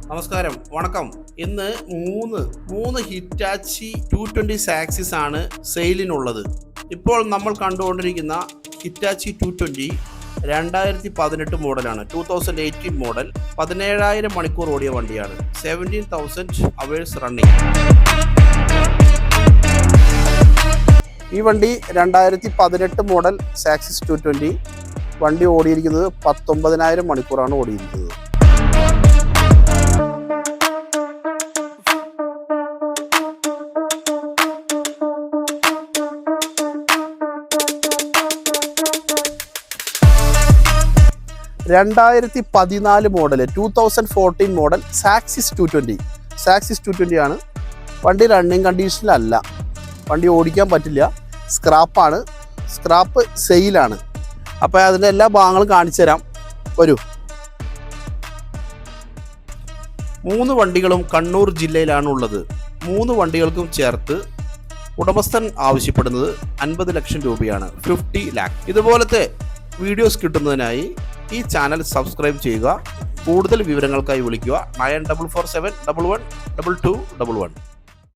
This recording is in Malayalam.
നമസ്കാരം, വണക്കം. ഇന്ന് മൂന്ന് ഹിറ്റാച്ചി 220 സാക്സിസ് ആണ് സെയിലിനുള്ളത്. ഇപ്പോൾ നമ്മൾ കണ്ടുകൊണ്ടിരിക്കുന്ന ഹിറ്റാച്ചി 220 2018 മോഡലാണ്. 2018 മോഡൽ, 17,000 മണിക്കൂർ ഓടിയ വണ്ടിയാണ്. 17,000 അവേഴ്സ് റണ്ണിങ്. ഈ വണ്ടി 2018 മോഡൽ സാക്സിസ് 220. വണ്ടി ഓടിയിരിക്കുന്നത് 19,000 മണിക്കൂറാണ് ഓടിയിരിക്കുന്നത്. മോഡൽ 2014 മോഡൽ സാക്സിസ് 220 ആണ്. വണ്ടി റണ്ണിങ് കണ്ടീഷനിലല്ല, വണ്ടി ഓടിക്കാൻ പറ്റില്ല, സ്ക്രാപ്പാണ്. സ്ക്രാപ്പ് സെയിലാണ്. അപ്പോൾ അതിൻ്റെ എല്ലാ ഭാഗങ്ങളും കാണിച്ചു തരാം, വരൂ. 3 വണ്ടികളും കണ്ണൂർ ജില്ലയിലാണ് ഉള്ളത്. 3 വണ്ടികൾക്കും ചേർത്ത് ഉടമസ്ഥൻ ആവശ്യപ്പെടുന്നത് 50 ലക്ഷം രൂപയാണ്, 50 ലാക്ക്. ഇതുപോലത്തെ വീഡിയോസ് കിട്ടുന്നതിനായി ഈ ചാനൽ സബ്സ്ക്രൈബ് ചെയ്യുക. കൂടുതൽ വിവരങ്ങൾക്കായി വിളിക്കുക 9447 11 2211.